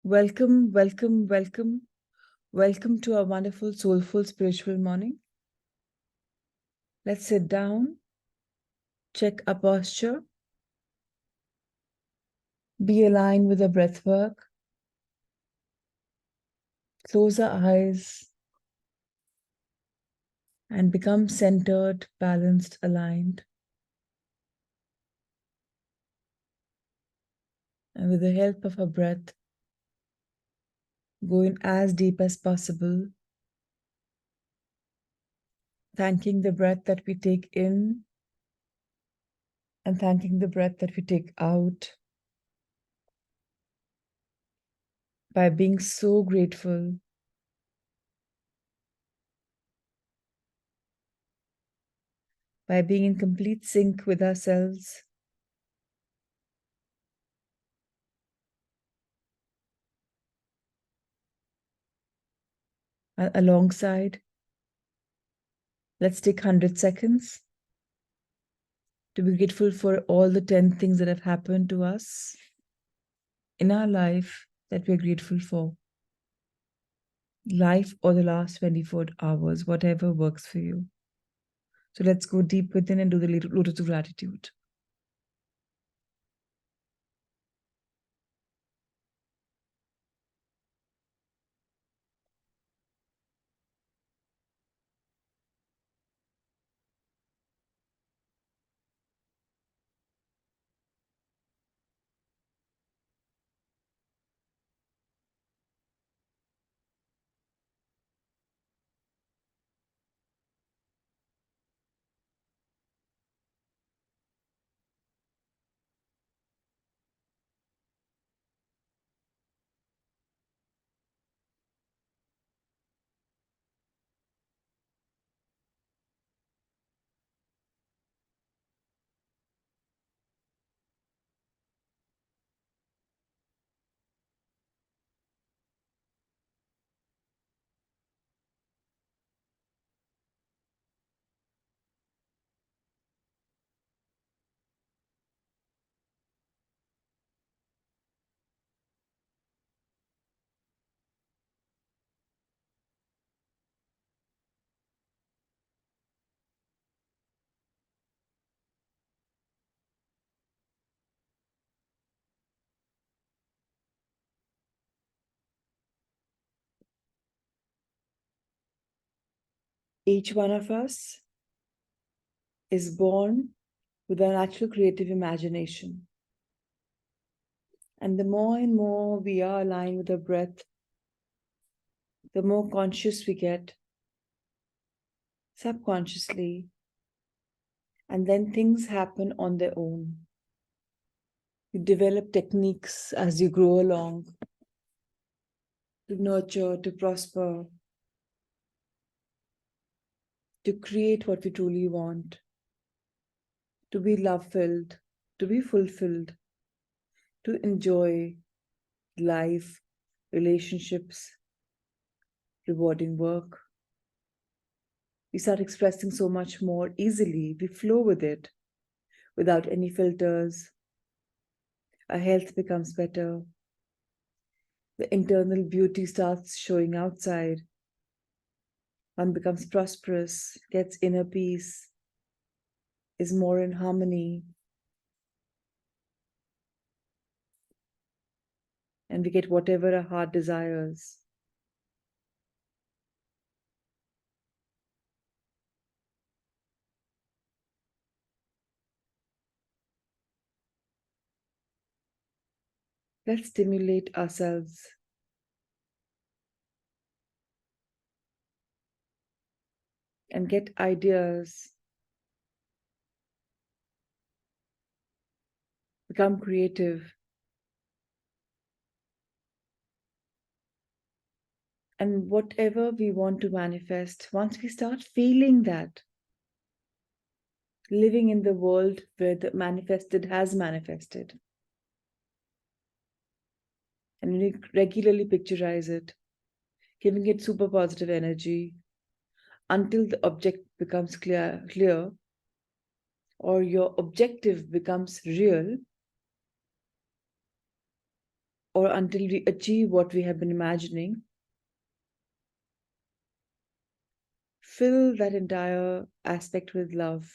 Welcome, welcome, welcome. Welcome to our wonderful, soulful, spiritual morning. Let's sit down, check our posture, be aligned with the breath work, close our eyes, and become centered, balanced, aligned. And with the help of our breath, go in as deep as possible, thanking the breath that we take in and thanking the breath that we take out by being so grateful, by being in complete sync with ourselves. Alongside, let's take 100 seconds to be grateful for all the 10 things that have happened to us in our life that we're grateful for. Life or the last 24 hours, whatever works for you. So let's go deep within and do the lotus of gratitude. Each one of us is born with a natural creative imagination. And the more and more we are aligned with the breath, the more conscious we get subconsciously, and then things happen on their own. You develop techniques as you grow along to nurture, to prosper, to create what we truly want, to be love-filled, to be fulfilled, to enjoy life, relationships, rewarding work. We start expressing so much more easily. We flow with it without any filters. Our health becomes better. The internal beauty starts showing outside. One becomes prosperous, gets inner peace, is more in harmony, and we get whatever our heart desires. Let's stimulate ourselves. And get ideas. Become creative. And whatever we want to manifest, once we start feeling that, living in the world where the manifested has manifested, and we regularly picturize it, giving it super positive energy until the object becomes clear, or your objective becomes real, or until we achieve what we have been imagining, fill that entire aspect with love.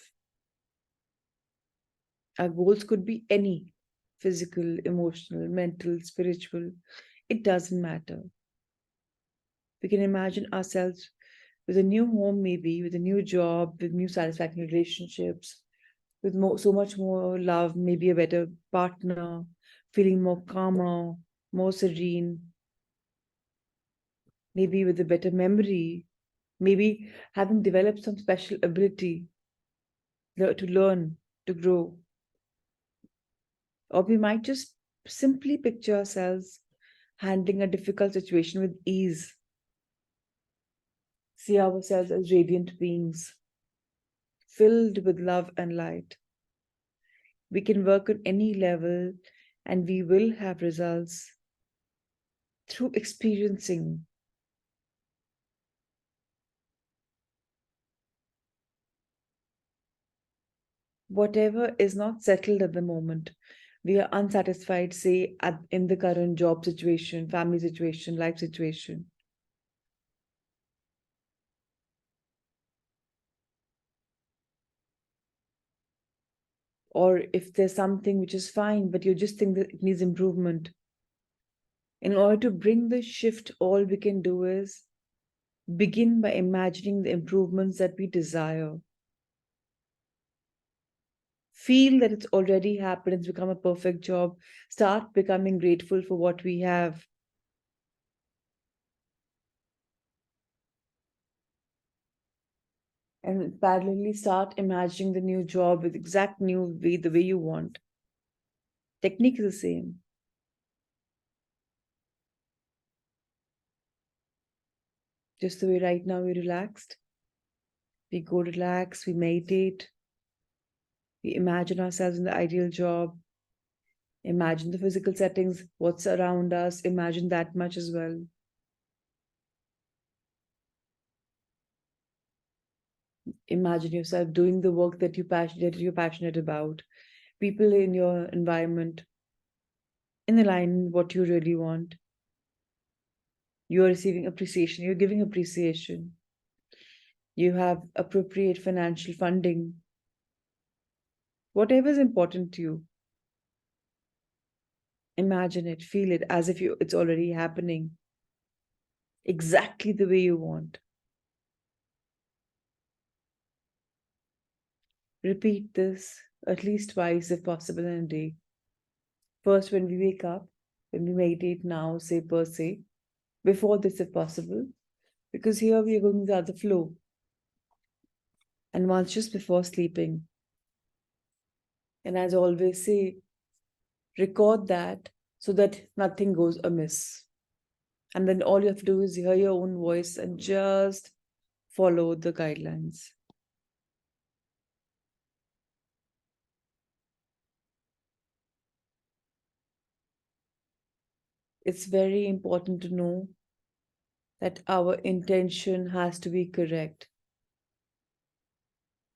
Our goals could be any: physical, emotional, mental, spiritual. It doesn't matter. We can imagine ourselves with a new home, maybe, with a new job, with new satisfactory relationships, with so much more love, maybe a better partner, feeling more calmer, more serene, maybe with a better memory, maybe having developed some special ability to learn, to grow. Or we might just simply picture ourselves handling a difficult situation with ease, see ourselves as radiant beings, filled with love and light. We can work on any level and we will have results through experiencing. Whatever is not settled at the moment, we are unsatisfied, say, in the current job situation, family situation, life situation. Or if there's something which is fine, but you just think that it needs improvement. In order to bring the shift, all we can do is begin by imagining the improvements that we desire. Feel that it's already happened, it's become a perfect job. Start becoming grateful for what we have. And parallelly start imagining the new job with exact new way, the way you want. Technique is the same. Just the way right now we're relaxed. We go relax, we meditate, we imagine ourselves in the ideal job, imagine the physical settings, what's around us, imagine that much as well. Imagine yourself doing the work that you're passionate about, people in your environment in line with what you really want. You're receiving appreciation, you're giving appreciation. You have appropriate financial funding. Whatever is important to you, imagine it, feel it as if it's already happening exactly the way you want. Repeat this at least twice if possible in a day. First, when we wake up, when we meditate now, say per se, before this if possible, because here we are going with the other flow. And once just before sleeping. And as I always say, record that so that nothing goes amiss. And then all you have to do is hear your own voice and just follow the guidelines. It's very important to know that our intention has to be correct.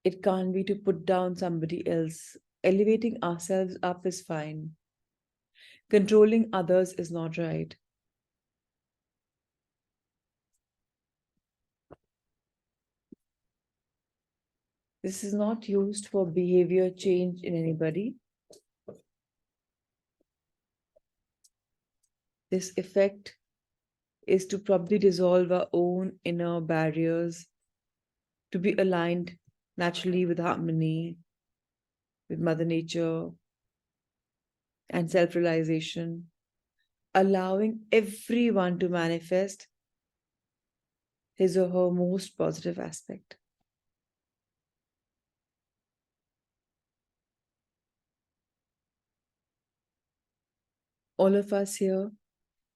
It can't be to put down somebody else. Elevating ourselves up is fine. Controlling others is not right. This is not used for behavior change in anybody. This effect is to probably dissolve our own inner barriers, to be aligned naturally with harmony, with Mother Nature, and self realization, allowing everyone to manifest his or her most positive aspect. All of us here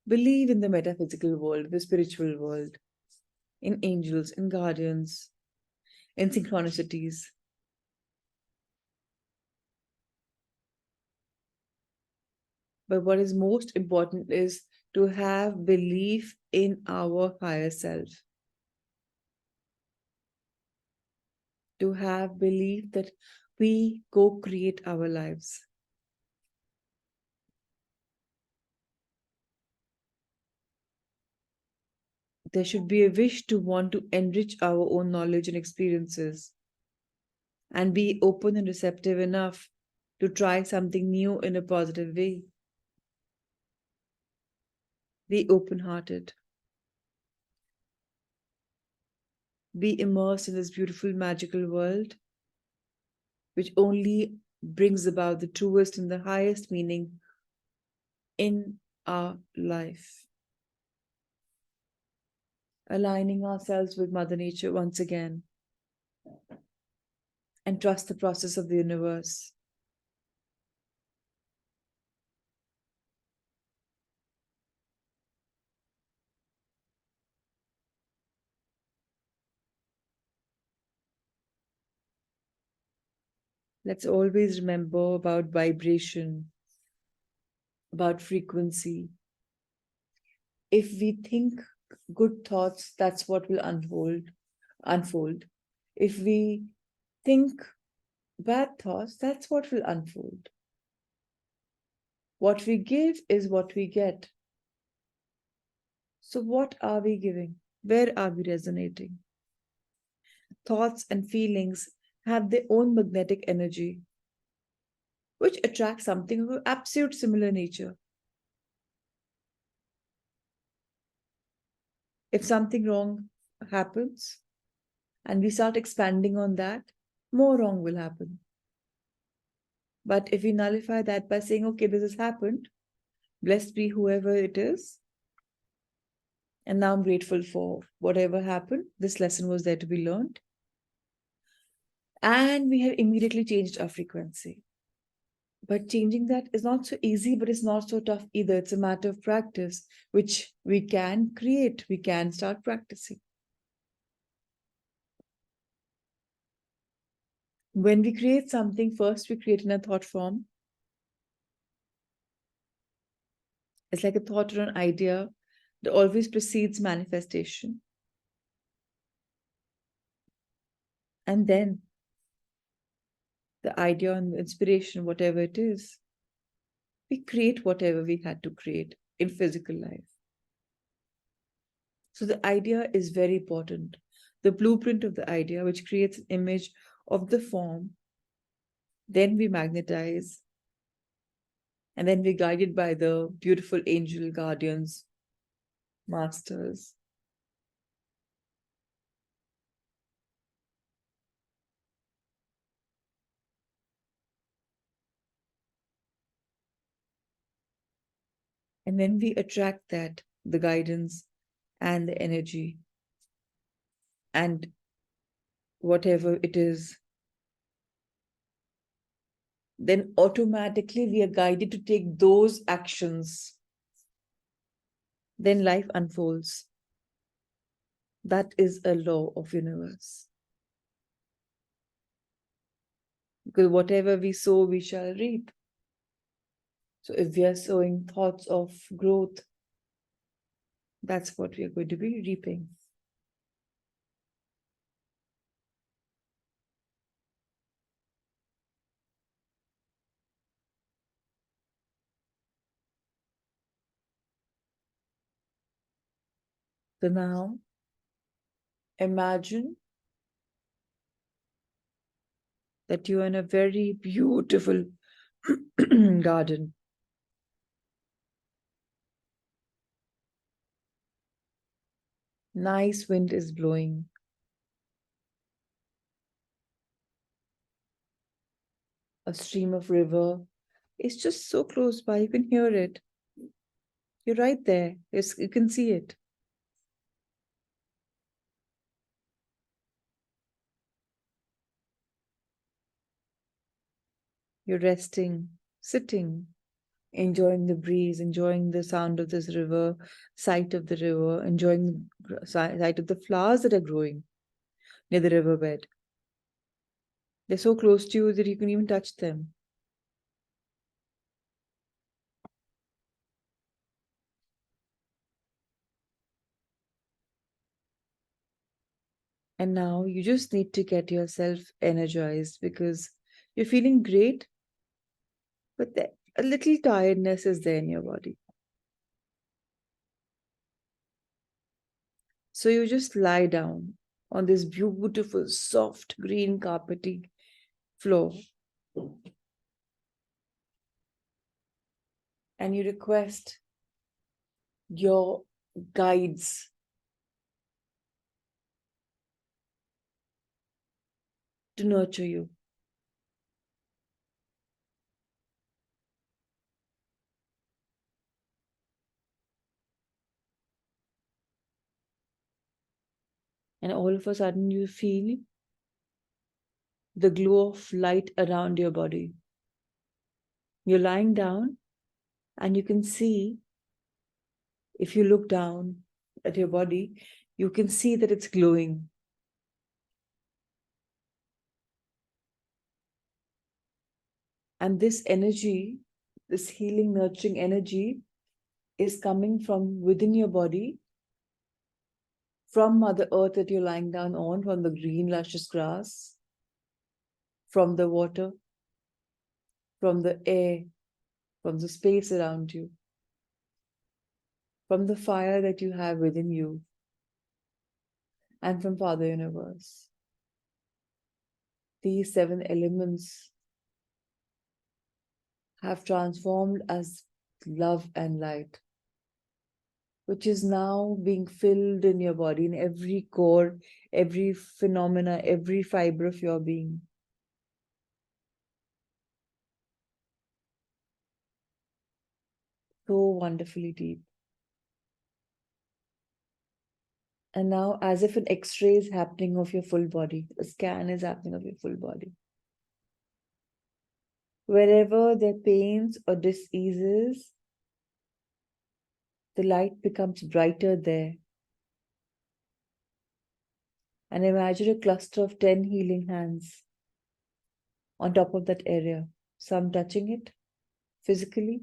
believe in the metaphysical world, the spiritual world, in angels, in guardians, in synchronicities. But what is most important is to have belief in our higher self, to have belief that we co-create our lives. There should be a wish to want to enrich our own knowledge and experiences and be open and receptive enough to try something new in a positive way. Be open hearted. Be immersed in this beautiful, magical world, which only brings about the truest and the highest meaning in our life. Aligning ourselves with Mother Nature once again and trust the process of the universe. Let's always remember about vibration, about frequency. If we think good thoughts, that's what will unfold. If we think bad thoughts, that's what will unfold. What we give is what we get. So what are we giving? Where are we resonating? Thoughts and feelings have their own magnetic energy, which attracts something of absolute similar nature. If something wrong happens and we start expanding on that, more wrong will happen. But if we nullify that by saying, okay, this has happened, blessed be whoever it is, and now I'm grateful for whatever happened, this lesson was there to be learned, and we have immediately changed our frequency. But changing that is not so easy, but it's not so tough either. It's a matter of practice, which we can create. We can start practicing. When we create something, first we create in a thought form. It's like a thought or an idea that always precedes manifestation. And then the idea and inspiration, whatever it is, we create whatever we had to create in physical life. So the idea is very important. The blueprint of the idea, which creates an image of the form, then we magnetize, and then we're guided by the beautiful angel guardians, masters. And then we attract that, the guidance and the energy and whatever it is. Then automatically we are guided to take those actions. Then life unfolds. That is a law of universe. Because whatever we sow, we shall reap. So if we are sowing thoughts of growth, that's what we are going to be reaping. So now, imagine that you're in a very beautiful garden. Nice wind is blowing. A stream of river is just so close by, you can hear it. You're right there. You can see it. You're resting, sitting, enjoying the breeze, enjoying the sound of this river, sight of the river, enjoying the sight of the flowers that are growing near the riverbed. They're so close to you that you can even touch them. And now you just need to get yourself energized because you're feeling great, but a little tiredness is there in your body. So you just lie down on this beautiful, soft, green carpeting floor. And you request your guides to nurture you. And all of a sudden, you feel the glow of light around your body. You're lying down, and you can see, if you look down at your body, you can see that it's glowing. And this energy, this healing, nurturing energy, is coming from within your body, from Mother Earth that you're lying down on, from the green, luscious grass, from the water, from the air, from the space around you, from the fire that you have within you, and from Father Universe. These 7 elements have transformed as love and light, which is now being filled in your body, in every core, every phenomena, every fiber of your being. So wonderfully deep. And now, as if an X-ray is happening of your full body, a scan is happening of your full body. Wherever there are pains or diseases, the light becomes brighter there. And imagine a cluster of 10 healing hands on top of that area, some touching it physically,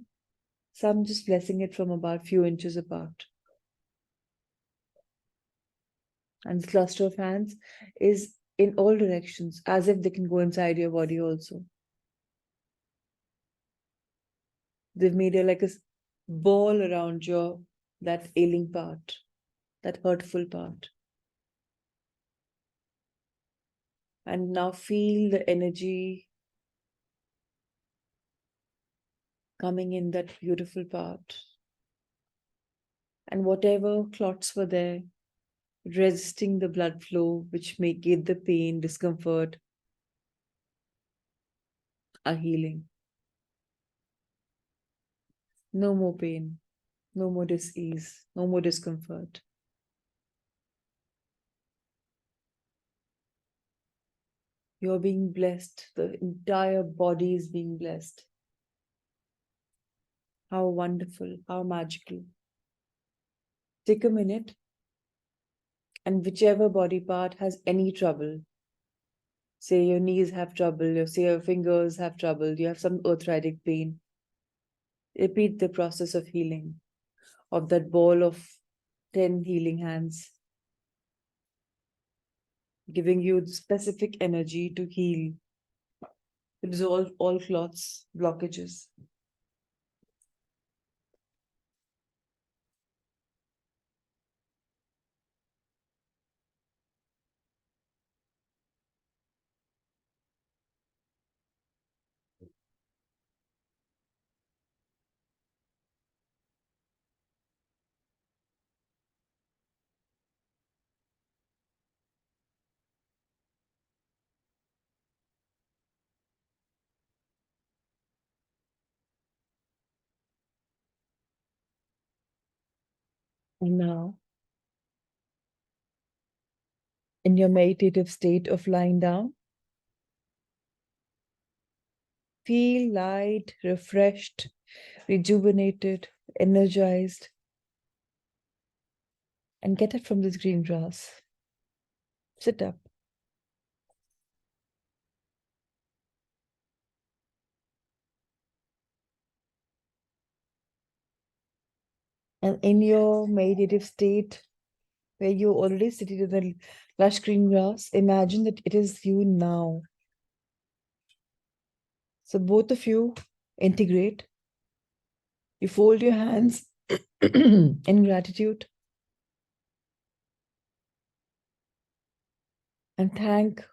some just blessing it from about a few inches apart. And the cluster of hands is in all directions, as if they can go inside your body also. They've made it like a ball around that ailing part, that hurtful part. And now feel the energy coming in that beautiful part. And whatever clots were there, resisting the blood flow, which may give the pain, discomfort, are healing. No more pain, no more dis-ease, no more discomfort. You're being blessed. The entire body is being blessed. How wonderful, how magical. Take a minute, and whichever body part has any trouble, say your knees have trouble, or say your fingers have trouble, you have some arthritic pain, repeat the process of healing of that ball of 10 healing hands, giving you the specific energy to heal, to dissolve all clots, blockages. And now, in your meditative state of lying down, feel light, refreshed, rejuvenated, energized, and get up from this green grass. Sit up. And in your meditative state, where you're already sitting in the lush green grass, imagine that it is you now. So both of you integrate. You fold your hands in gratitude. And thank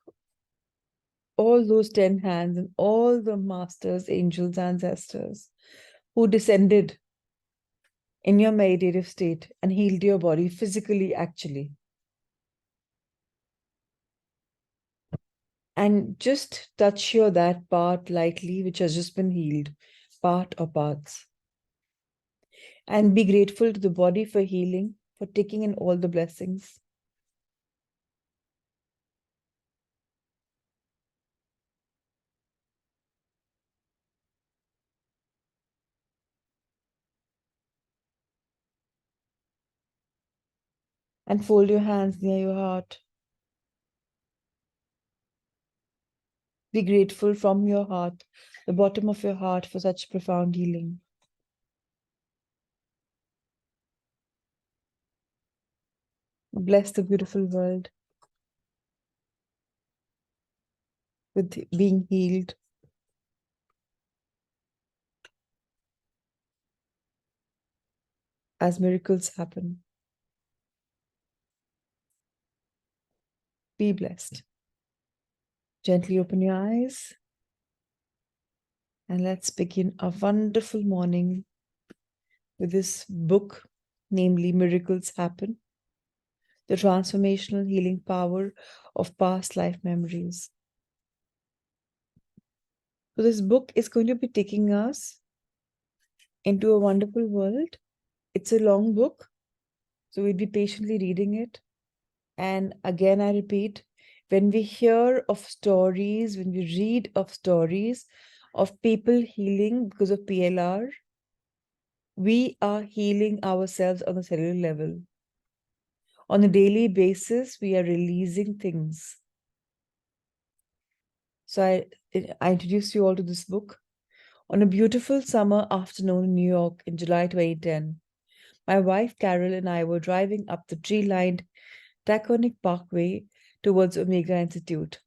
all those 10 hands and all the masters, angels, ancestors who descended in your meditative state and healed your body physically, actually. And just touch here that part lightly, which has just been healed, part or parts. And be grateful to the body for healing, for taking in all the blessings. And fold your hands near your heart. Be grateful from your heart, the bottom of your heart, for such profound healing. Bless the beautiful world with being healed. As miracles happen. Be blessed. Gently open your eyes and let's begin a wonderful morning with this book, namely Miracles Happen, the transformational healing power of past life memories. So this book is going to be taking us into a wonderful world. It's a long book, so we'll be patiently reading it. And again, I repeat, when we hear of stories, when we read of stories of people healing because of PLR, we are healing ourselves on a cellular level. On a daily basis, we are releasing things. So I introduce you all to this book. On a beautiful summer afternoon in New York in July 2010, my wife Carol and I were driving up the tree-lined Taconic Parkway towards Omega Institute,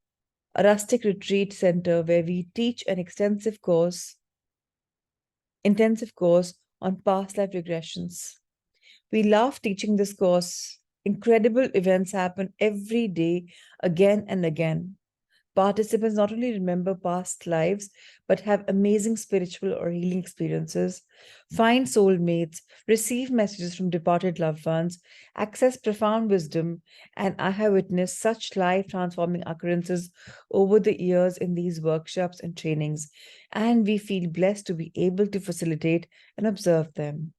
a rustic retreat center where we teach an intensive course on past life regressions. We love teaching this course. Incredible events happen every day, again and again. Participants not only remember past lives, but have amazing spiritual or healing experiences, find soulmates, receive messages from departed loved ones, access profound wisdom, and I have witnessed such life transforming occurrences over the years in these workshops and trainings, and we feel blessed to be able to facilitate and observe them.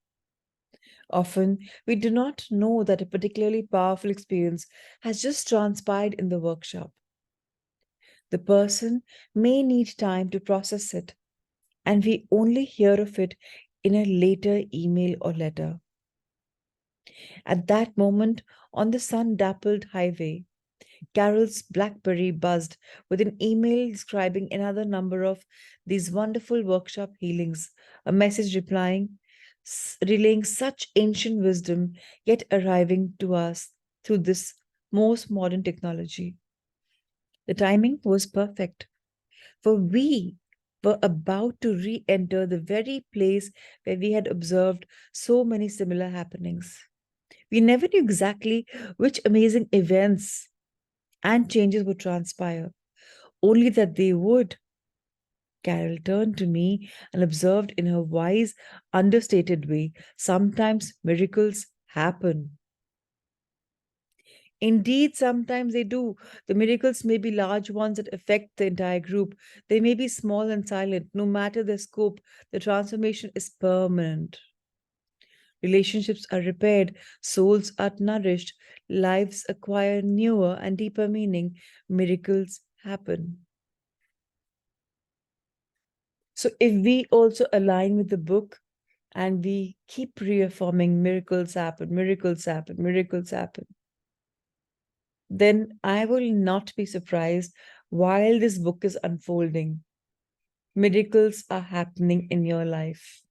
Often, we do not know that a particularly powerful experience has just transpired in the workshop. The person may need time to process it, and we only hear of it in a later email or letter. At that moment, on the sun-dappled highway, Carol's BlackBerry buzzed with an email describing another number of these wonderful workshop healings, a message relaying such ancient wisdom, yet arriving to us through this most modern technology. The timing was perfect, for we were about to re enter the very place where we had observed so many similar happenings. We never knew exactly which amazing events and changes would transpire, only that they would. Carol turned to me and observed in her wise, understated way, sometimes miracles happen. Indeed, sometimes they do. The miracles may be large ones that affect the entire group. They may be small and silent. No matter the scope, the transformation is permanent. Relationships are repaired, souls are nourished, lives acquire newer and deeper meaning. Miracles happen. So, if we also align with the book and we keep reaffirming miracles happen, miracles happen, miracles happen, then I will not be surprised while this book is unfolding. Miracles are happening in your life.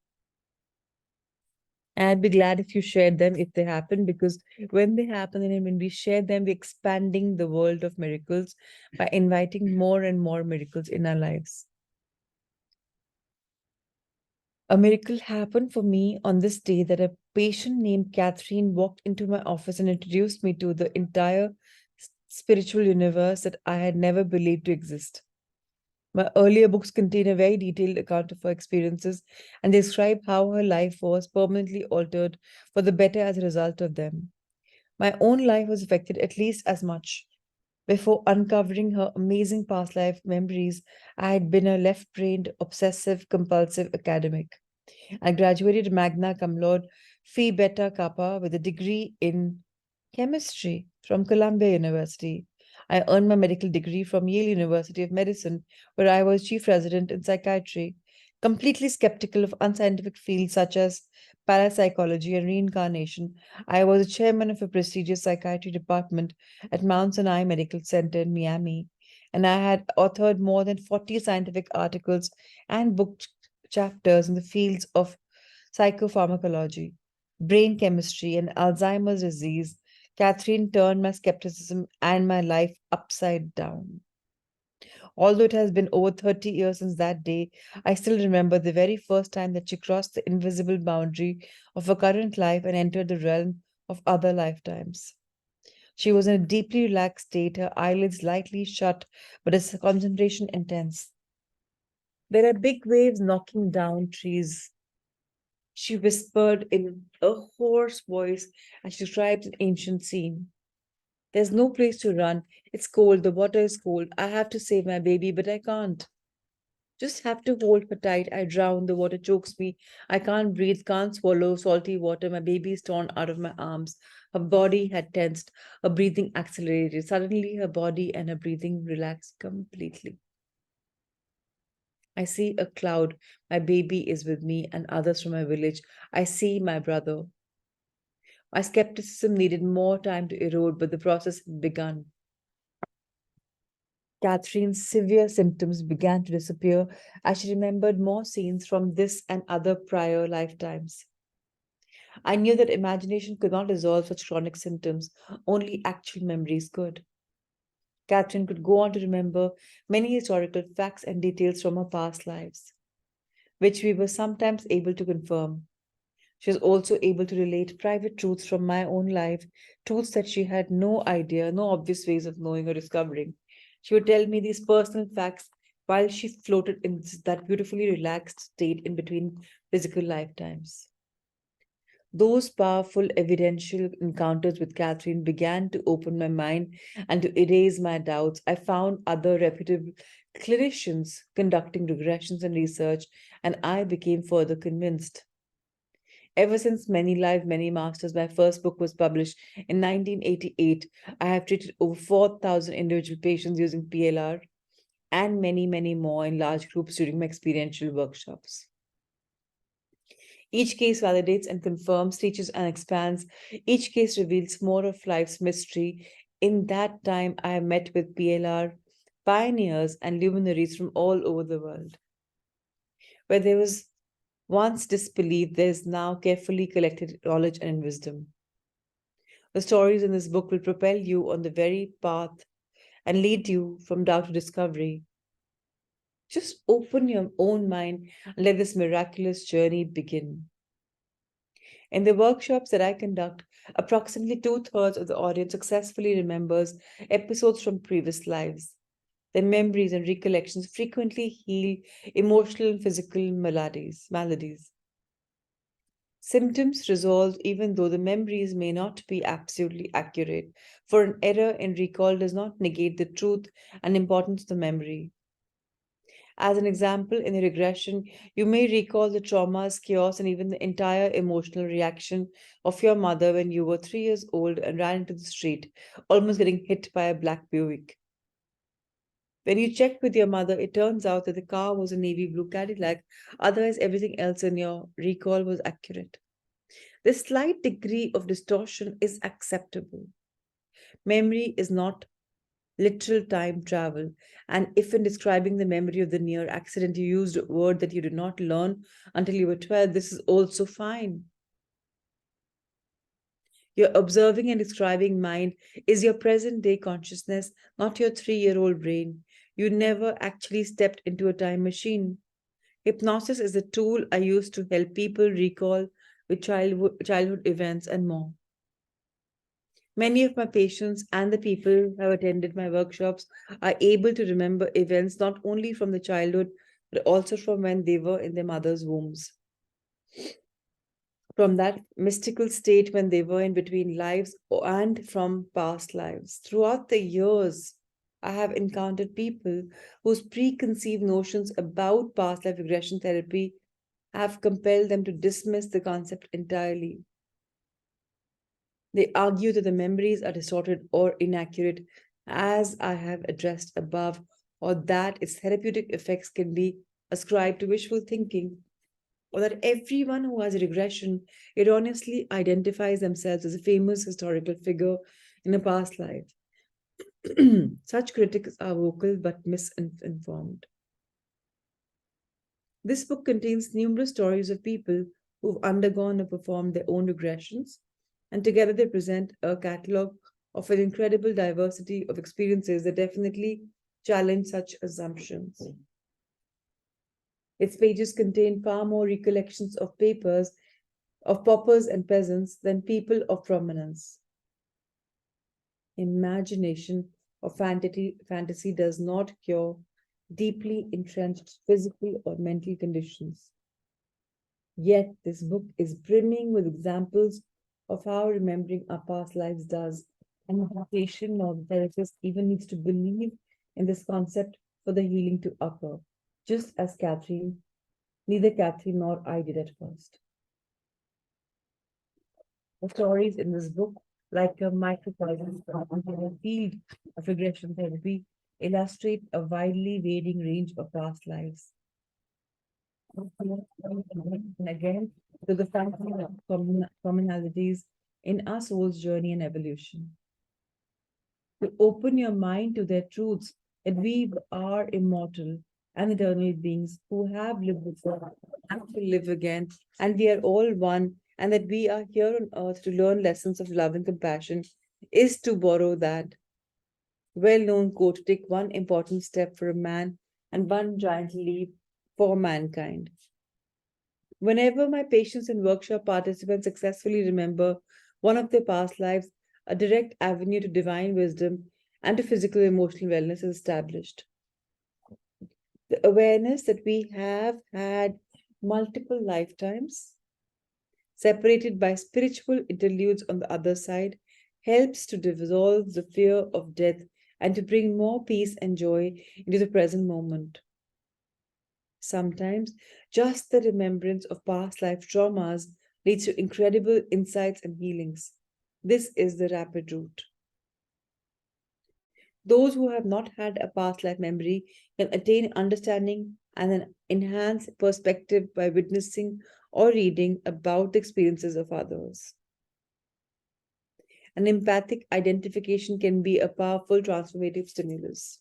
And I'd be glad if you shared them if they happen, because when they happen and when we share them, we're expanding the world of miracles by inviting more and more miracles in our lives. A miracle happened for me on this day that a patient named Catherine walked into my office and introduced me to the entire spiritual universe that I had never believed to exist. My earlier books contain a very detailed account of her experiences and describe how her life was permanently altered for the better as a result of them. My own life was affected at least as much. Before uncovering her amazing past life memories, I had been a left brained, obsessive, compulsive academic. I graduated magna cum laude, Phi Beta Kappa, with a degree in chemistry from Columbia University. I earned my medical degree from Yale University of Medicine, where I was chief resident in psychiatry. Completely skeptical of unscientific fields such as parapsychology and reincarnation, I was a chairman of a prestigious psychiatry department at Mount Sinai Medical Center in Miami, and I had authored more than 40 scientific articles and book chapters in the fields of psychopharmacology, brain chemistry, and Alzheimer's disease. Catherine turned my skepticism and my life upside down. Although it has been over 30 years since that day, I still remember the very first time that she crossed the invisible boundary of her current life and entered the realm of other lifetimes. She was in a deeply relaxed state, her eyelids lightly shut, but her concentration intense. There are big waves knocking down trees, she whispered in a hoarse voice as she described an ancient scene. There's no place to run. It's cold. The water is cold. I have to save my baby, but I can't. Just have to hold her tight. I drown. The water chokes me. I can't breathe, can't swallow salty water. My baby is torn out of my arms. Her body had tensed. Her breathing accelerated. Suddenly, her body and her breathing relaxed completely. I see a cloud. My baby is with me and others from my village. I see my brother. My skepticism needed more time to erode, but the process had begun. Catherine's severe symptoms began to disappear as she remembered more scenes from this and other prior lifetimes. I knew that imagination could not resolve such chronic symptoms, only actual memories could. Catherine could go on to remember many historical facts and details from her past lives, which we were sometimes able to confirm. She was also able to relate private truths from my own life, truths that she had no idea, no obvious ways of knowing or discovering. She would tell me these personal facts while she floated in that beautifully relaxed state in between physical lifetimes. Those powerful evidential encounters with Catherine began to open my mind and to erase my doubts. I found other reputable clinicians conducting regressions and research, and I became further convinced. Ever since Many Lives, Many Masters, my first book was published in 1988, I have treated over 4,000 individual patients using PLR and many, many more in large groups during my experiential workshops. Each case validates and confirms, teaches and expands. Each case reveals more of life's mystery. In that time, I have met with PLR pioneers and luminaries from all over the world. Where there was once disbelief, there is now carefully collected knowledge and wisdom. The stories in this book will propel you on the very path and lead you from doubt to discovery. Just open your own mind and let this miraculous journey begin. In the workshops that I conduct, approximately two-thirds of the audience successfully remembers episodes from previous lives. Their memories and recollections frequently heal emotional and physical maladies. Symptoms resolve even though the memories may not be absolutely accurate, for an error in recall does not negate the truth and importance of the memory. As an example, in a regression, you may recall the traumas, chaos, and even the entire emotional reaction of your mother when you were 3 years old and ran into the street, almost getting hit by a black Buick. When you checked with your mother, it turns out that the car was a navy blue Cadillac, otherwise, everything else in your recall was accurate. This slight degree of distortion is acceptable. Memory is not literal time travel. And if in describing the memory of the near accident you used a word that you did not learn until you were 12, this is also fine. Your observing and describing mind is your present day consciousness, not your 3-year-old brain. You never actually stepped into a time machine. Hypnosis is a tool I use to help people recall with childhood events and more. Many of my patients and the people who have attended my workshops are able to remember events not only from the childhood, but also from when they were in their mother's wombs. From that mystical state when they were in between lives and from past lives. Throughout the years, I have encountered people whose preconceived notions about past life regression therapy have compelled them to dismiss the concept entirely. They argue that the memories are distorted or inaccurate, as I have addressed above, or that its therapeutic effects can be ascribed to wishful thinking, or that everyone who has a regression erroneously identifies themselves as a famous historical figure in a past life. Such critics are vocal but misinformed. This book contains numerous stories of people who've undergone or performed their own regressions, and together they present a catalogue of an incredible diversity of experiences that definitely challenge such assumptions. Its pages contain far more recollections of papers of paupers and peasants than people of prominence. Imagination or fantasy does not cure deeply entrenched physical or mental conditions. Yet, this book is brimming with examples of how remembering our past lives does. And the patient or the therapist even needs to believe in this concept for the healing to occur, just as neither Catherine nor I did at first. The stories in this book, like a microcosm of the field of regression therapy, illustrate a widely varying range of past lives. And again, to the functioning of commonalities in our soul's journey and evolution. To open your mind to their truths that we are immortal and eternal beings who have lived before and will live again, and we are all one, and that we are here on earth to learn lessons of love and compassion, is to borrow that well known quote: take one important step for a man and one giant leap for mankind. Whenever my patients and workshop participants successfully remember one of their past lives, a direct avenue to divine wisdom and to physical and emotional wellness is established. The awareness that we have had multiple lifetimes, separated by spiritual interludes on the other side, helps to dissolve the fear of death and to bring more peace and joy into the present moment. Sometimes just the remembrance of past life traumas leads to incredible insights and healings. This is the rapid route. Those who have not had a past life memory can attain understanding and an enhanced perspective by witnessing or reading about the experiences of others. An empathic identification can be a powerful transformative stimulus.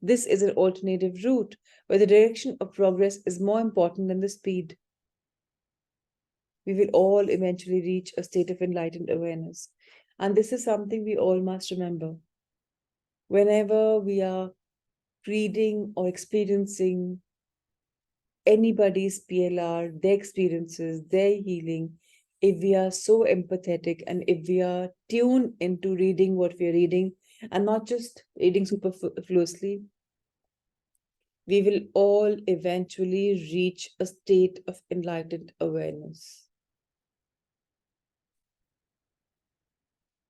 This is an alternative route where the direction of progress is more important than the speed. We will all eventually reach a state of enlightened awareness. And this is something we all must remember. Whenever we are reading or experiencing anybody's PLR, their experiences, their healing, if we are so empathetic and if we are tuned into reading what we are reading and not just reading superfluously, we will all eventually reach a state of enlightened awareness.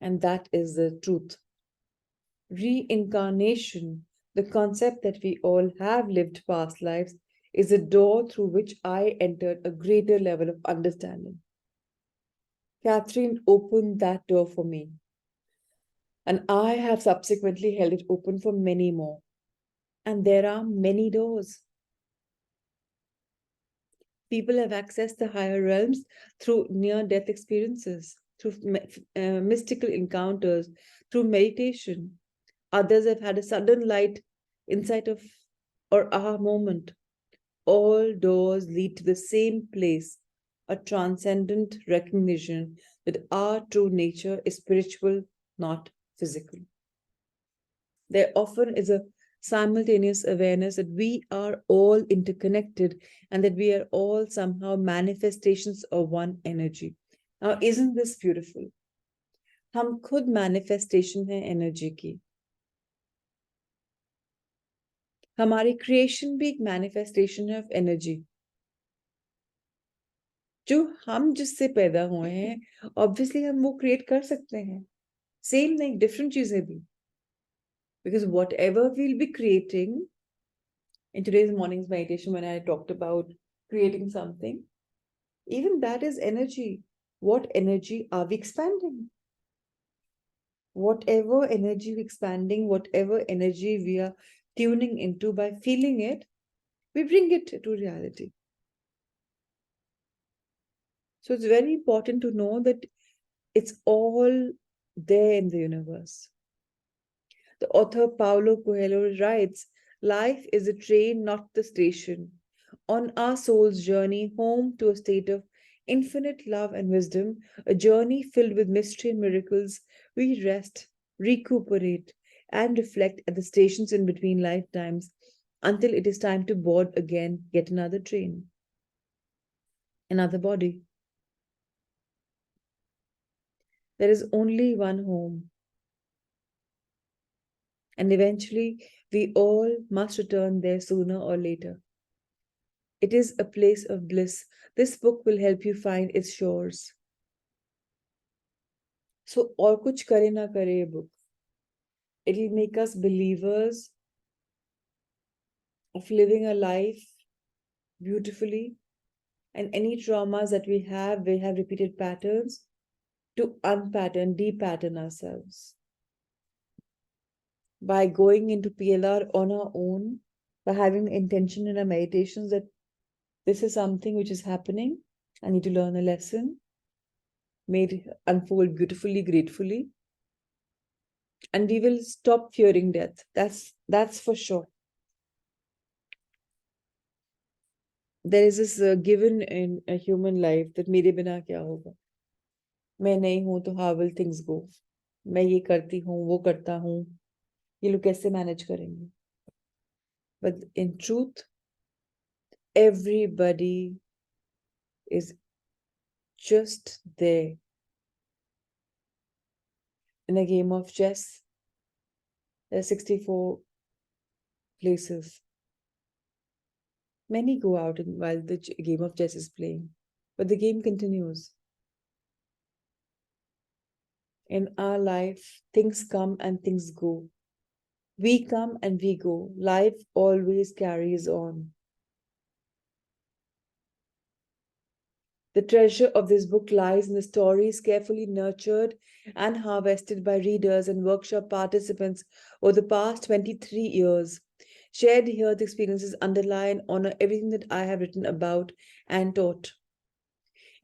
And that is the truth. Reincarnation, the concept that we all have lived past lives, is a door through which I entered a greater level of understanding. Catherine opened that door for me, and I have subsequently held it open for many more. And there are many doors. People have accessed the higher realms through near-death experiences, through mystical encounters, through meditation. Others have had a sudden light insight of or aha moment. All doors lead to the same place, a transcendent recognition that our true nature is spiritual, not physical. There often is a simultaneous awareness that we are all interconnected and that we are all somehow manifestations of one energy. Now, isn't this beautiful? हम खुद manifestation है energy की. हमारी creation भी एक manifestation है of energy. जो हम जिससे पैदा हुए हैं ऑब्वियसली हम वो क्रिएट कर सकते हैं. सेम नहीं, डिफरेंट चीजें भी. Because whatever we'll be creating in today's morning's meditation, when I talked about creating something, even that is energy. What energy are we expanding? Whatever energy we're expanding, whatever energy we are tuning into by feeling it, we bring it to reality. So it's very important to know that it's all there in the universe. The author Paulo Coelho writes, life is a train, not the station. On our soul's journey home to a state of infinite love and wisdom, a journey filled with mystery and miracles, we rest, recuperate, and reflect at the stations in between lifetimes until it is time to board again yet another train, another body. There is only one home, and eventually we all must return there sooner or later. It is a place of bliss. This book will help you find its shores. So, और कुछ करे ना करे ये book. It will make us believers of living a life beautifully. And any traumas that we have repeated patterns to unpattern, depattern ourselves. By going into PLR on our own, by having the intention in our meditations that this is something which is happening, I need to learn a lesson, made unfold beautifully, gratefully, and we will stop fearing death. That's for sure. There is this given in a human life that मेरे बिना क्या होगा, मैं नहीं हूं तो how will things go, मैं ये करती हूँ वो करता हूँ, ये लोग कैसे मैनेज करेंगे. But in truth, everybody is just there. In a game of chess, there are 64 places. Many go out while the game of chess is playing, but the game continues. In our life, things come and things go. We come and we go. Life always carries on. The treasure of this book lies in the stories carefully nurtured and harvested by readers and workshop participants over the past 23 years. Shared here, the experiences underlie and honor everything that I have written about and taught.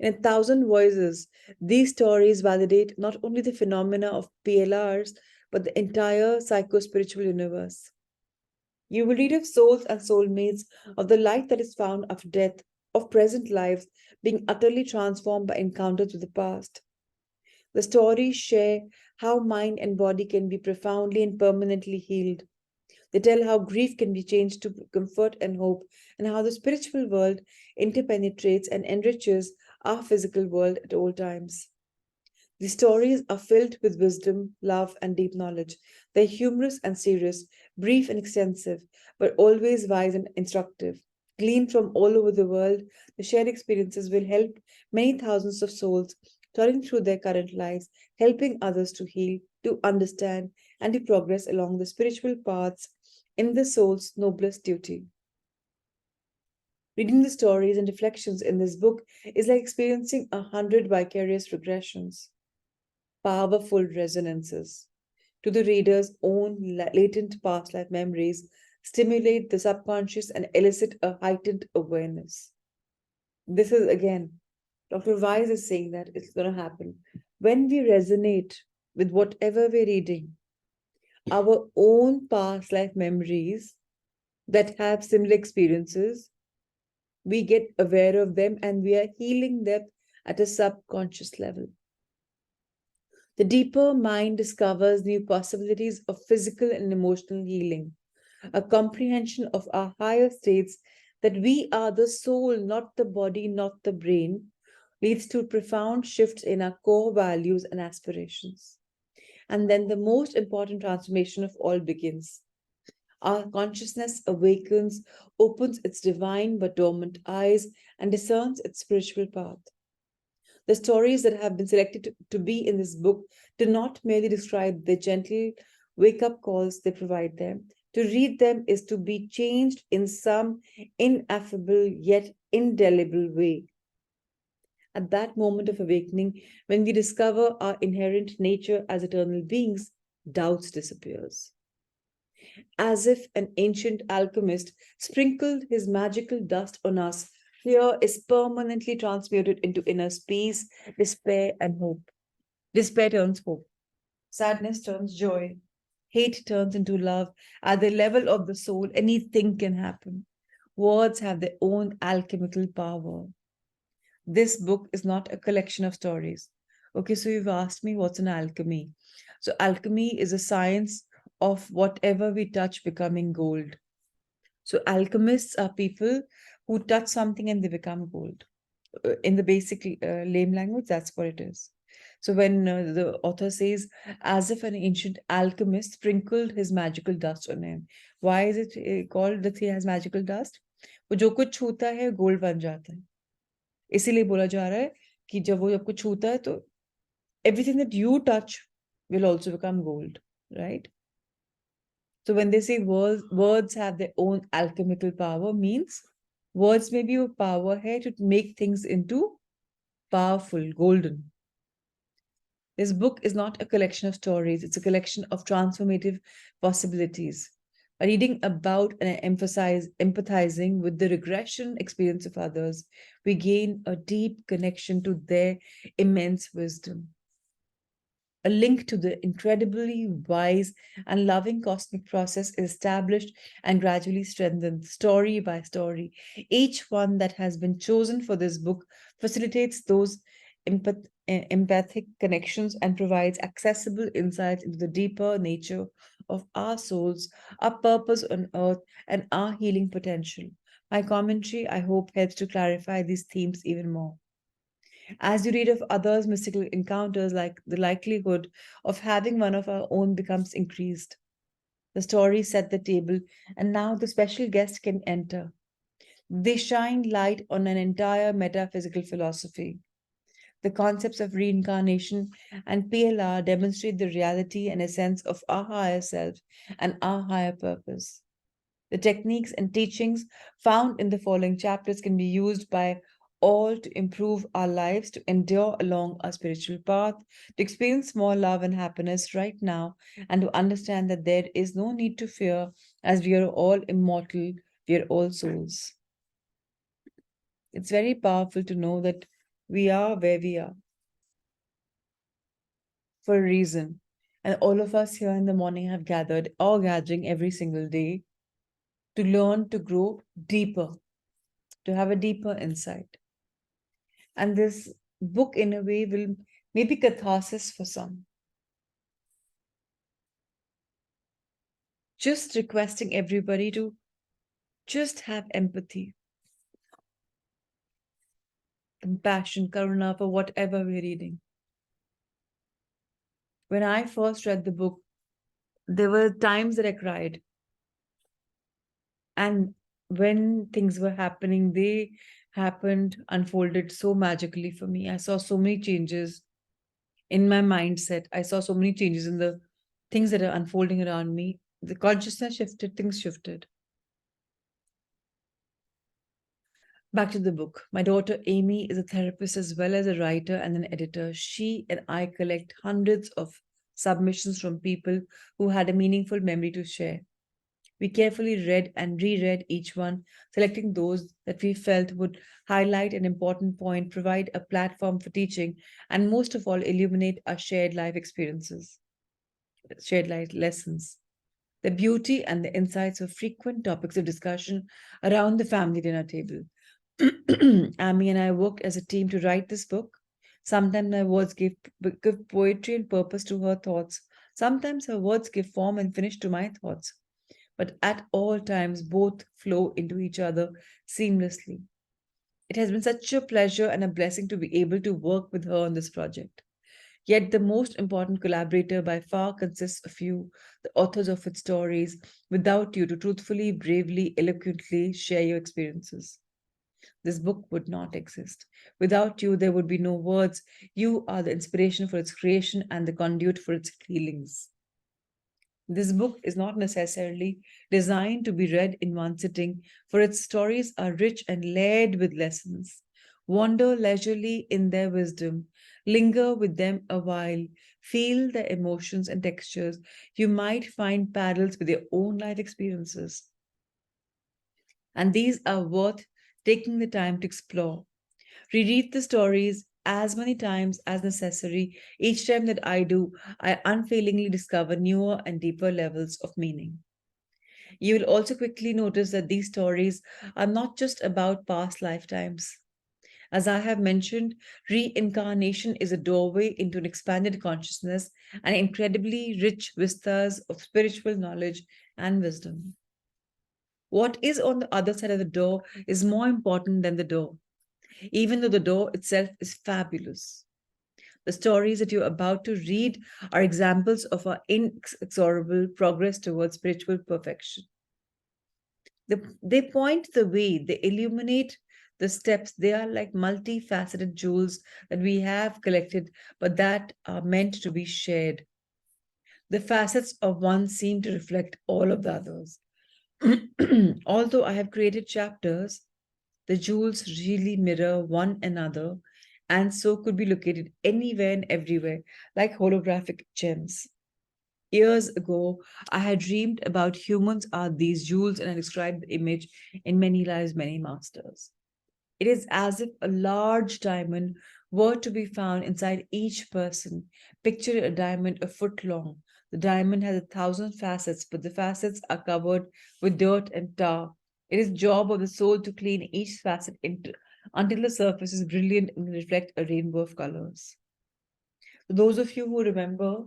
In 1,000 voices, these stories validate not only the phenomena of PLRs, but the entire psycho-spiritual universe. You will read of souls and soulmates, of the light that is found after death, of present lives being utterly transformed by encounters with the past. The stories share how mind and body can be profoundly and permanently healed. They tell how grief can be changed to comfort and hope, and how the spiritual world interpenetrates and enriches our physical world at all times. The stories are filled with wisdom, love, and deep knowledge. They're humorous and serious, brief and extensive, but always wise and instructive. Gleaned from all over the world, the shared experiences will help many thousands of souls turning through their current lives, helping others to heal, to understand, and to progress along the spiritual paths in the soul's noblest duty. Reading the stories and reflections in this book is like experiencing 100 vicarious regressions, powerful resonances to the reader's own latent past life memories, stimulate the subconscious and elicit a heightened awareness. This is again, Dr. Wise is saying that it's going to happen. When we resonate with whatever we're reading, our own past life memories that have similar experiences, we get aware of them and we are healing them at a subconscious level. The deeper mind discovers new possibilities of physical and emotional healing, a comprehension of our higher states that we are the soul, not the body, not the brain, leads to profound shifts in our core values and aspirations. And then the most important transformation of all begins. Our consciousness awakens, opens its divine but dormant eyes, and discerns its spiritual path. The stories that have been selected to be in this book do not merely describe the gentle wake up calls they provide them. To read them is to be changed in some ineffable yet indelible way. At that moment of awakening, when we discover our inherent nature as eternal beings, doubts disappears. As if an ancient alchemist sprinkled his magical dust on us, fear is permanently transmuted into inner peace, despair, and hope. Despair turns hope. Sadness turns joy. Hate turns into love. At the level of the soul, anything can happen. Words have their own alchemical power. This book is not a collection of stories. Okay, so you've asked me what's an alchemy. So, alchemy is a science of whatever we touch becoming gold. So, alchemists are people who touch something and they become gold. In the basic lame language, that's what it is. So, when the author says, as if an ancient alchemist sprinkled his magical dust on him, why is it called that he has magical dust? वो जो कुछ छूता है gold बन जाता है. इसीलिए बोला जा रहा है कि जब वो आपको छूता है तो everything that you touch will also become gold, right? So when they say words have their own alchemical power, means words may be a power here to make things into powerful, golden. This book is not a collection of stories, it's a collection of transformative possibilities. By reading about and empathizing with the regression experience of others, we gain a deep connection to their immense wisdom. A link to the incredibly wise and loving cosmic process is established and gradually strengthened, story by story. Each one that has been chosen for this book facilitates those empathic connections and provides accessible insights into the deeper nature of our souls, our purpose on earth, and our healing potential. My commentary, I hope, helps to clarify these themes even more. As you read of others' mystical encounters, like the likelihood of having one of our own becomes increased. The stories set the table, and now the special guest can enter. They shine light on an entire metaphysical philosophy. The concepts of reincarnation and PLR demonstrate the reality and essence of our higher self and our higher purpose. The techniques and teachings found in the following chapters can be used by all to improve our lives, to endure along our spiritual path, to experience more love and happiness right now, and to understand that there is no need to fear as we are all immortal, we are all souls. It's very powerful to know that we are where we are for a reason. And all of us here in the morning have gathered or gathering every single day to learn to grow deeper, to have a deeper insight. And this book, in a way, will maybe catharsis for some. Just requesting everybody to just have empathy, compassion, karuna for whatever we're reading. When I first read the book, there were times that I cried. And when things were happening, they happened, unfolded so magically for me. I saw so many changes in my mindset. I saw so many changes in the things that are unfolding around me. The consciousness shifted, things shifted. Back to the book. My daughter Amy is a therapist as well as a writer and an editor. She and I collect hundreds of submissions from people who had a meaningful memory to share. We carefully read and reread each one, selecting those that we felt would highlight an important point, provide a platform for teaching, and most of all, illuminate our shared life experiences, shared life lessons. The beauty and the insights were frequent topics of discussion around the family dinner table. Amy and I worked as a team to write this book. Sometimes my words give poetry and purpose to her thoughts. Sometimes her words give form and finish to my thoughts. But at all times, both flow into each other seamlessly. It has been such a pleasure and a blessing to be able to work with her on this project. Yet the most important collaborator by far consists of you, the authors of its stories, without you to truthfully, bravely, eloquently share your experiences. This book would not exist. Without you, there would be no words. You are the inspiration for its creation and the conduit for its healings. This book is not necessarily designed to be read in one sitting, for its stories are rich and layered with lessons. Wander leisurely in their wisdom, linger with them a while, feel their emotions and textures. You might find parallels with your own life experiences. And these are worth taking the time to explore. Reread the stories as many times as necessary. Each time that I do, I unfailingly discover newer and deeper levels of meaning. You will also quickly notice that these stories are not just about past lifetimes. As I have mentioned, reincarnation is a doorway into an expanded consciousness and incredibly rich vistas of spiritual knowledge and wisdom. What is on the other side of the door is more important than the door, even though the door itself is fabulous. The stories that you're about to read are examples of our inexorable progress towards spiritual perfection. They point the way, they illuminate the steps. They are like multifaceted jewels that we have collected, but that are meant to be shared. The facets of one seem to reflect all of the others. Although I have created chapters, the jewels really mirror one another and so could be located anywhere and everywhere, like holographic gems. Years ago, I had dreamed about humans are these jewels and I described the image in Many Lives, Many Masters. It is as if a large diamond were to be found inside each person. Picture a diamond a foot long. The diamond has 1,000 facets, but the facets are covered with dirt and tar. It is job of the soul to clean each facet until the surface is brilliant and reflect a rainbow of colors. For those of you who remember,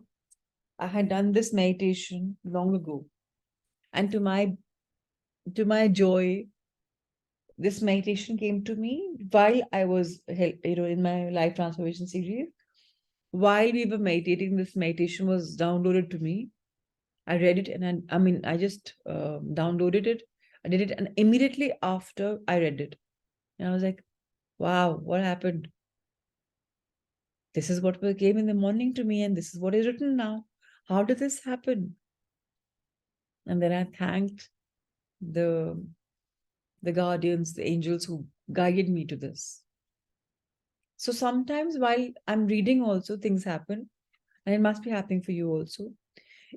I had done this meditation long ago, and to my joy, this meditation came to me while I was, in my life transformation series. While we were meditating, this meditation was downloaded to me. I read it, and I just downloaded it. I did it, and immediately after I read it, and I was like, "Wow, what happened? This is what came in the morning to me, and this is what is written now. How did this happen?" And then I thanked the the guardians, the angels who guided me to this. So sometimes while I'm reading, also things happen, and it must be happening for you also.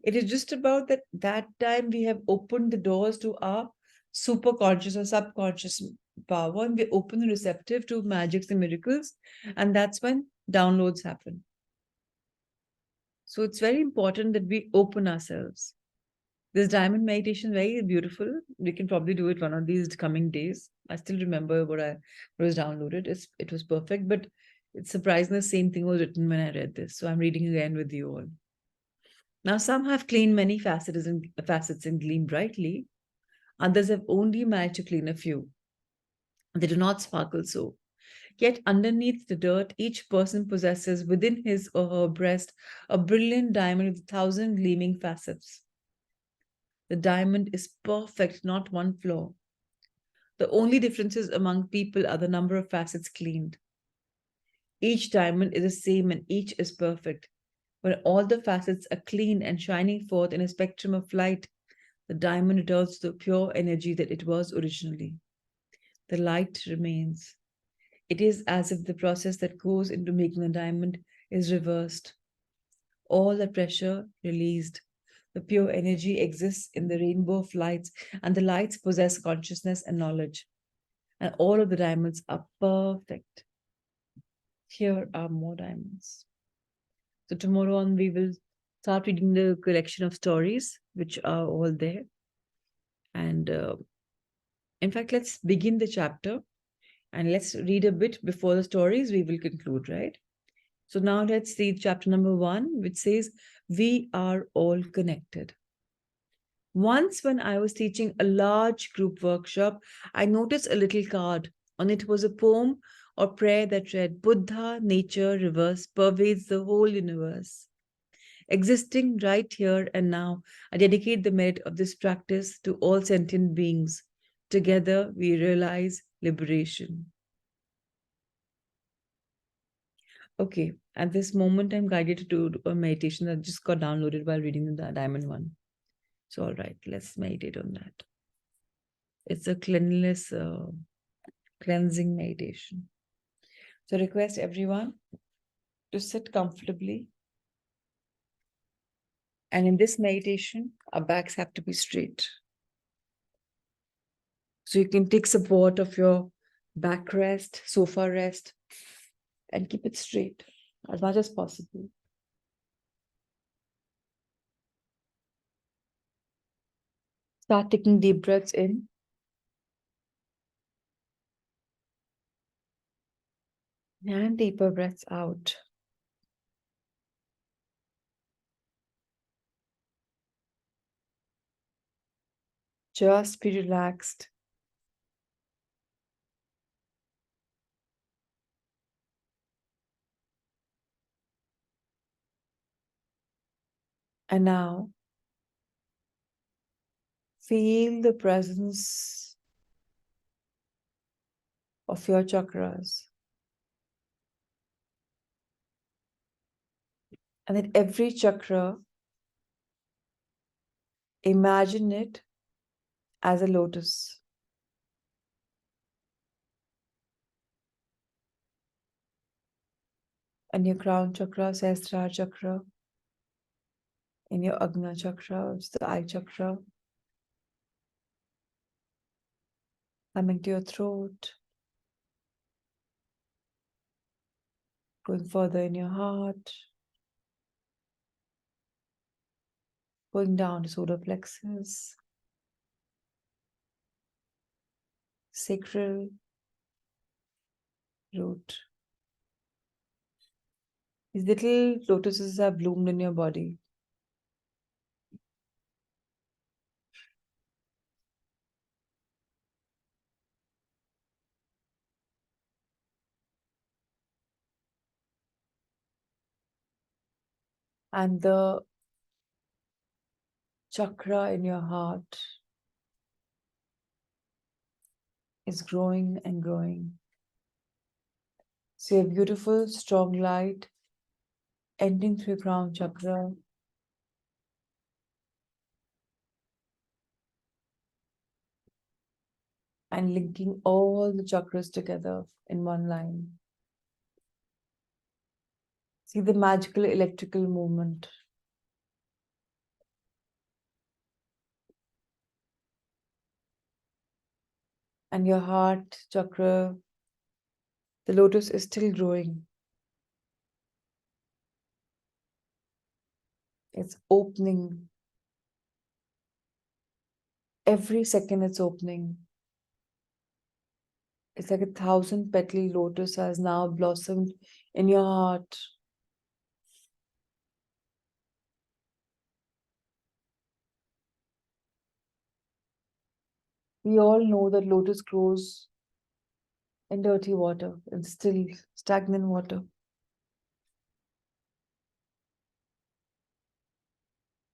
It is just about that time we have opened the doors to our super conscious or subconscious power, and we open the receptive to magics and miracles, and that's when downloads happen. So it's very important that we open ourselves. This diamond meditation very beautiful. We can probably do it one of these coming days. I still remember what was downloaded. It was perfect, but it's surprising the same thing was written when I read this. So I'm reading again with you all. Now, some have cleaned many facets and gleam brightly. Others have only managed to clean a few. They do not sparkle so. Yet underneath the dirt, each person possesses within his or her breast a brilliant diamond with 1,000 gleaming facets. The diamond is perfect, not one flaw. The only differences among people are the number of facets cleaned. Each diamond is the same and each is perfect. When all the facets are clean and shining forth in a spectrum of light, the diamond returns to the pure energy that it was originally. The light remains. It is as if the process that goes into making the diamond is reversed. All the pressure released. The pure energy exists in the rainbow of lights, and the lights possess consciousness and knowledge. And all of the diamonds are perfect. Here are more diamonds. So, tomorrow on, we will start reading the collection of stories, which are all there. And in fact, let's begin the chapter and let's read a bit before the stories. We will conclude, right? So, now let's read chapter number 1, which says, "We are all connected." Once, when I was teaching a large group workshop, I noticed a little card On it was a poem or prayer that read, Buddha, nature, reverse, pervades the whole universe. Existing right here and now, I dedicate the merit of this practice to all sentient beings. Together, we realize liberation. Okay, at this moment, I'm guided to do a meditation that just got downloaded while reading the Diamond One. So, all right, let's meditate on that. It's a cleanliness, cleansing meditation. So, request everyone to sit comfortably. And in this meditation, our backs have to be straight. So, you can take support of your backrest, sofa rest, and keep it straight as much as possible. Start taking deep breaths in. And deeper breaths out. Just be relaxed. And now, feel the presence of your chakras. And at every chakra, imagine it as a lotus. And your crown chakra, Sahasrara chakra, in your Agna chakra, which is the eye chakra, coming to your throat, going further in your heart, going down to solar plexus, sacral root. These little lotuses have bloomed in your body. And the chakra in your heart is growing and growing. See a beautiful, strong light ending through your crown chakra, and linking all the chakras together in one line. See the magical electrical movement. And your heart chakra, the lotus is still growing. It's opening. Every second it's opening. It's like 1,000-petal lotus has now blossomed in your heart. We all know that lotus grows in dirty water, in still, stagnant water.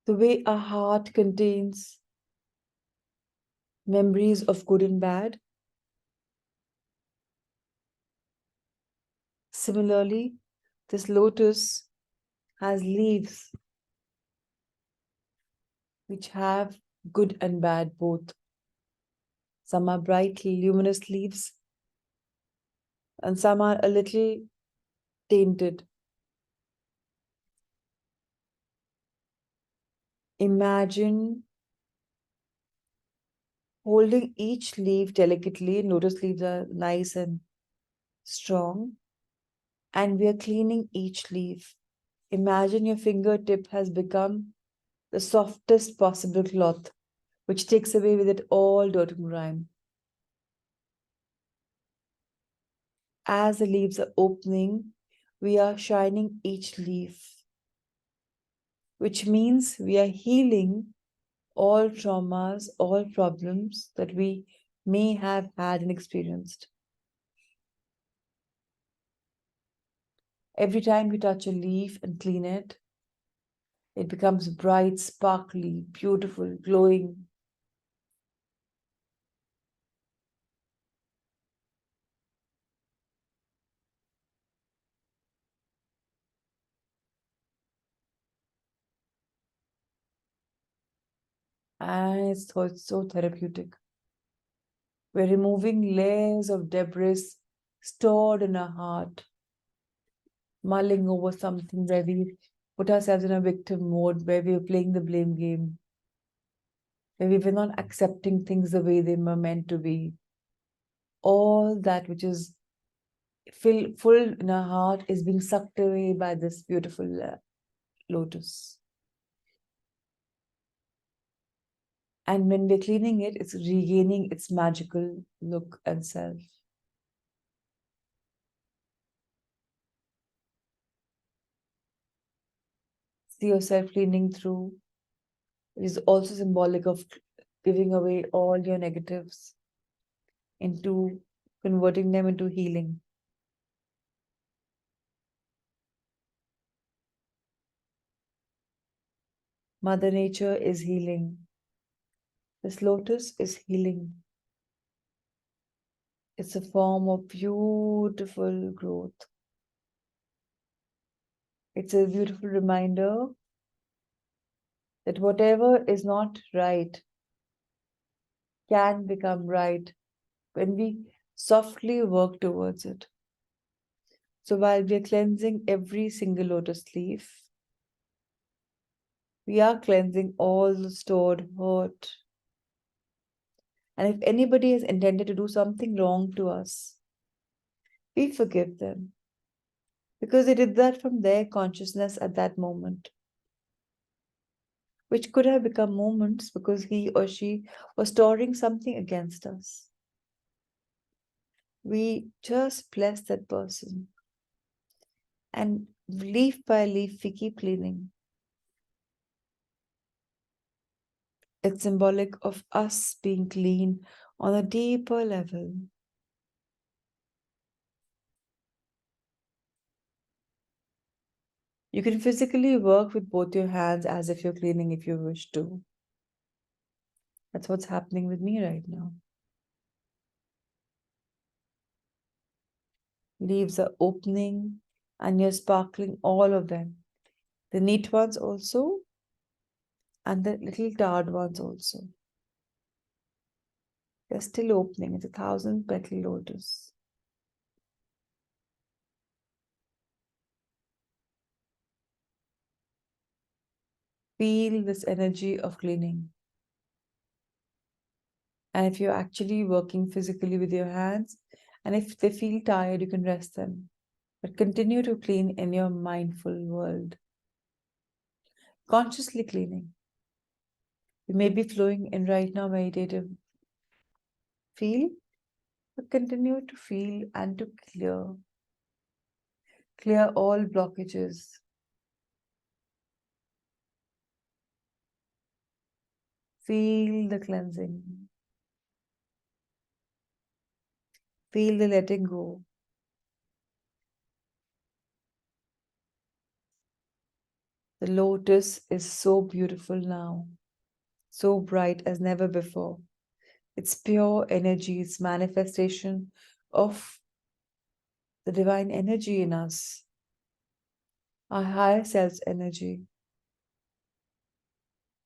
The way our heart contains memories of good and bad, similarly, this lotus has leaves which have good and bad both. Some are bright, luminous leaves, and some are a little tainted. Imagine holding each leaf delicately. Lotus leaves are nice and strong, and we are cleaning each leaf. Imagine your fingertip has become the softest possible cloth, which takes away with it all dirt and grime. As the leaves are opening, we are shining each leaf, which means we are healing all traumas, all problems that we may have had and experienced. Every time you touch a leaf and clean it, it becomes bright, sparkly, beautiful, glowing. And it's so therapeutic. We're removing layers of debris stored in our heart, mulling over something where we put ourselves in a victim mode, where we are playing the blame game, where we were not accepting things the way they were meant to be. All that which is full in our heart is being sucked away by this beautiful lotus. And when we're cleaning it, it's regaining its magical look and self. See yourself cleaning through. It is also symbolic of giving away all your negatives into converting them into healing. Mother Nature is healing. This lotus is healing. It's a form of beautiful growth. It's a beautiful reminder that whatever is not right can become right when we softly work towards it. So while we are cleansing every single lotus leaf, we are cleansing all the stored hurt. And if anybody has intended to do something wrong to us, we forgive them because they did that from their consciousness at that moment, which could have become moments because he or she was storing something against us. We just bless that person, and leaf by leaf, we keep cleaning. It's symbolic of us being clean on a deeper level. You can physically work with both your hands as if you're cleaning if you wish to. That's what's happening with me right now. Leaves are opening and you're sparkling all of them. The neat ones also and the little tarred ones also. They're still opening. It's 1,000-petal lotus. Feel this energy of cleaning. And if you're actually working physically with your hands, and if they feel tired, you can rest them. But continue to clean in your mindful world. Consciously cleaning. You may be flowing in right now, meditative feel, but continue to feel and to clear. Clear all blockages. Feel the cleansing. Feel the letting go. The lotus is so beautiful now, so bright as never before. It's pure energy, it's manifestation of the divine energy in us, our higher self's energy.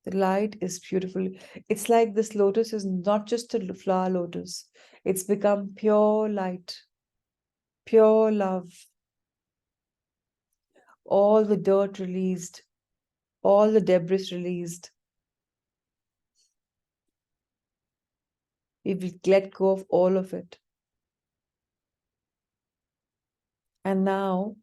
The light is beautiful. It's like this lotus is not just a flower lotus, it's become pure light, pure love. All the dirt released, all the debris released. We will let go of all of it. And now,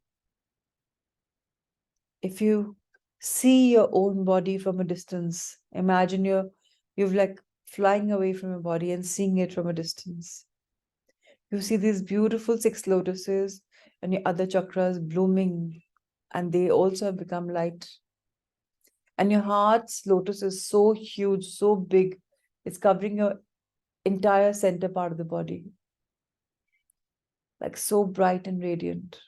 if you see your own body from a distance, imagine you've like flying away from your body and seeing it from a distance. You see these beautiful 6 lotuses and your other chakras blooming, and they also have become light. And your heart's lotus is so huge, so big, it's covering your entire center part of the body, like so bright and radiant.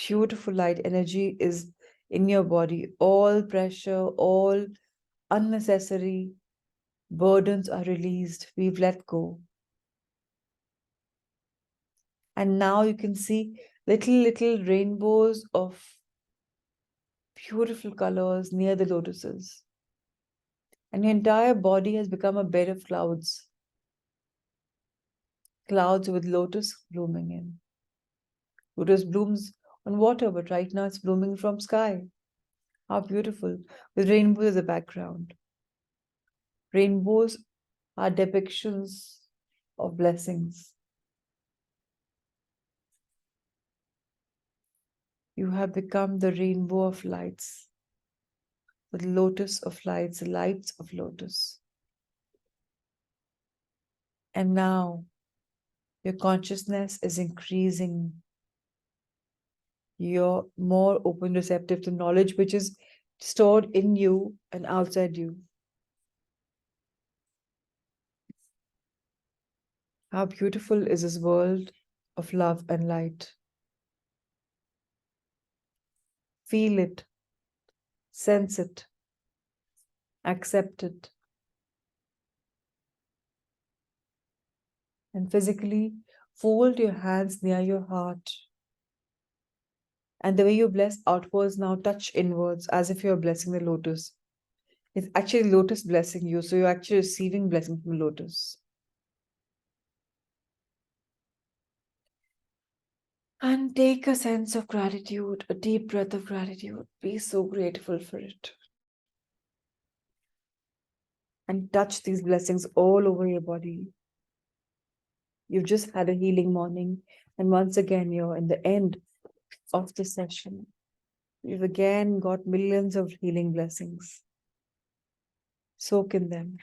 beautiful light energy is in your body. All pressure, all unnecessary burdens are released. We've let go. And now you can see little rainbows of beautiful colors near the lotuses. And your entire body has become a bed of clouds. Clouds with lotus blooming in. Lotus blooms on water, but right now it's blooming from sky. How beautiful, with rainbows as a background. Rainbows are depictions of blessings. You have become the rainbow of lights, the lotus of lights, the lights of lotus. And now your consciousness is increasing. You're more open, receptive to knowledge which is stored in you and outside you. How beautiful is this world of love and light? Feel it, sense it, accept it. And physically fold your hands near your heart. And the way you bless outwards, now touch inwards as if you're blessing the lotus. It's actually lotus blessing you, so you're actually receiving blessing from lotus. And take a sense of gratitude, a deep breath of gratitude. Be so grateful for it. And touch these blessings all over your body. You've just had a healing morning. And once again, you're in the end of the session. You've again got millions of healing blessings. Soak in them.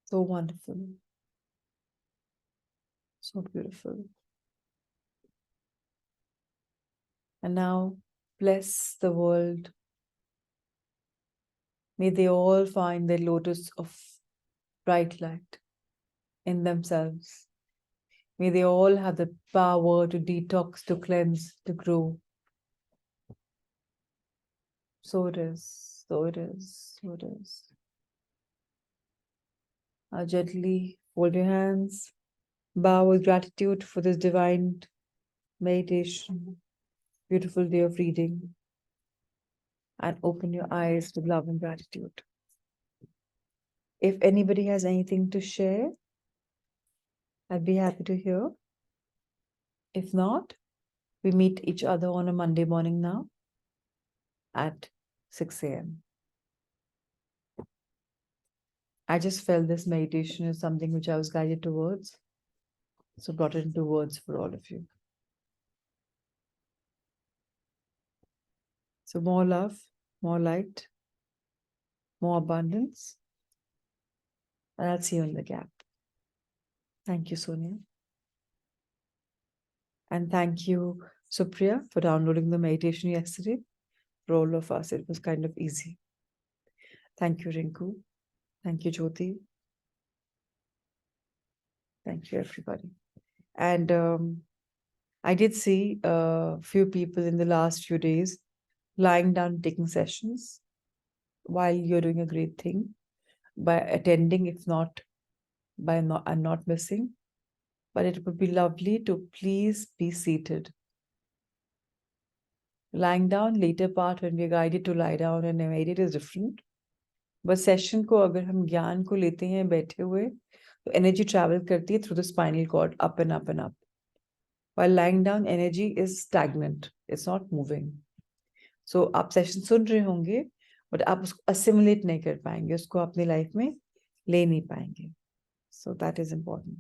So wonderful. So beautiful. And now bless the world. May they all find their lotus of bright light in themselves. May they all have the power to detox, to cleanse, to grow. So it is, so it is, so it is. Now gently fold your hands, bow with gratitude for this divine meditation, beautiful day of reading, and open your eyes with love and gratitude. If anybody has anything to share, I'd be happy to hear. If not, we meet each other on a Monday morning now at 6 a.m. I just felt this meditation is something which I was guided towards. So brought it into words for all of you. So more love, more light, more abundance. And I'll see you in the gap. Thank you, Sonia. And thank you, Supriya, for downloading the meditation yesterday. For all of us, it was kind of easy. Thank you, Rinku. Thank you, Jyoti. Thank you, everybody. And I did see a few people in the last few days lying down taking sessions while you're doing a great thing by attending, if not by not missing. But it would be lovely to please be seated. Lying down, later part when we're guided to lie down and meditate is different. But session को अगर हम ज्ञान को लेते हैं बैठे हुए, तो energy travel करती है through the spinal cord, up and up and up. While lying down, energy is stagnant. It's not moving. So आप session सुन रहे होंगे, but आप उसको assimilate नहीं कर पाएंगे, उसको अपनी life में ले नहीं पाएंगे. So that is important.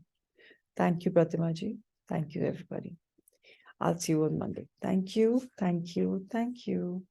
Thank you, Pratima ji. Thank you, everybody. I'll see you on Monday. Thank you, thank you, thank you.